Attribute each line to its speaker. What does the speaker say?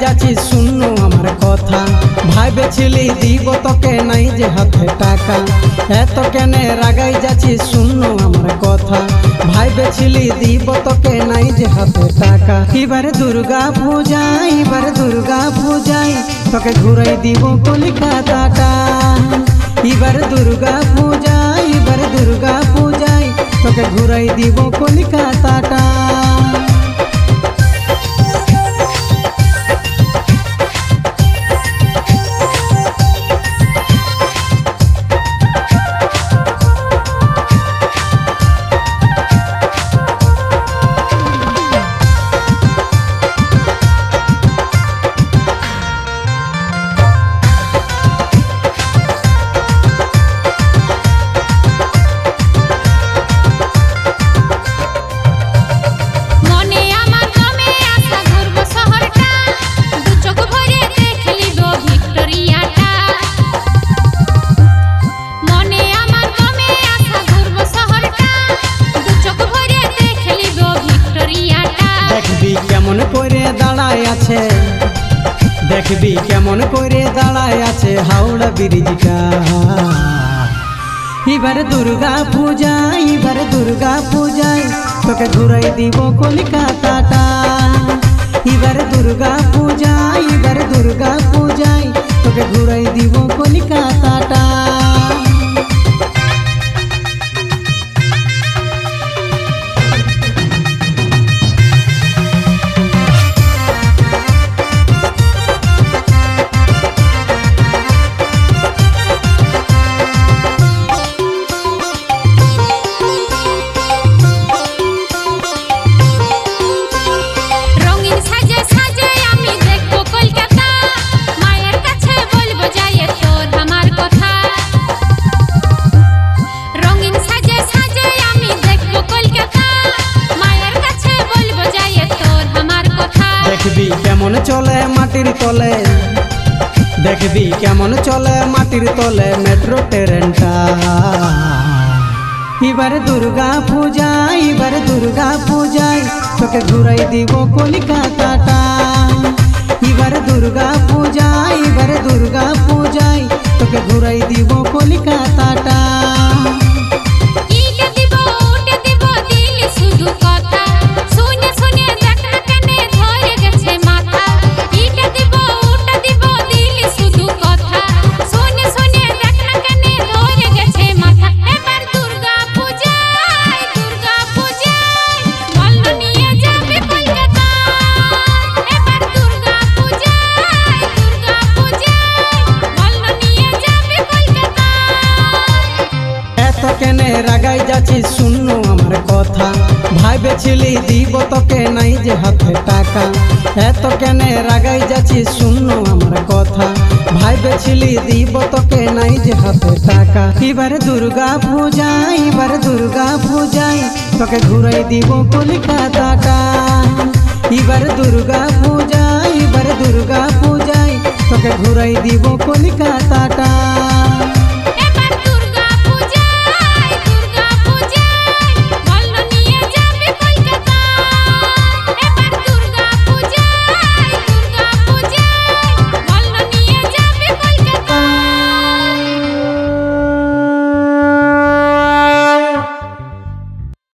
Speaker 1: যাচ্ছি শূন্য আমার কথা ভাইবেছিলি দিব তোকে নাই যে হাতে টাকা এত কেনে রাগাই যাচ্ছি শূন্য আমার কথা ভাইবেছিলি দিব তোকে নাই যে হাতে টাকা এবারে দুর্গা পূজাই তোকে ঘুরাই দিব কলিকাতাটা এবারে দুর্গা পূজাই তোকে ঘুরাই দিব কলিকাতাটা দেখবি কেমন করে দাঁড়ায় আছে হাওড়া ব্রিজটা এবারে দুর্গা পূজাই তোকে ঘুরাই দিব কলিকাতাটা এবারে দুর্গা পূজাই তোকে ঘুরাই দিব কলিকাতাটা দেখবি কেমন চলে মাটির তলে মেট্রো ট্রেনটা এবারে দুর্গা পূজাই তোকে ঘুরাই দিব কলিকাতাটা এবারে দুর্গা পূজাই তোকে ঘুরাই দিব কলিকাতাটা রাগাই যাচ্ছি শূন্য আমার কথা ভাইবেছিলি দিব তোকে নাই যে হাতে টাকা এত কেনে রাগাই যাচ্ছি শূন্য আমার কথা ভাইবেছিলি দিব তোকে নাই যে হাতে টাকা এবারে দুর্গা পূজাই তোকে ঘুরাই দিব কলিকাতাটা এবারে দুর্গা পূজাই তোকে ঘুরাই দিব কলিকাতাটা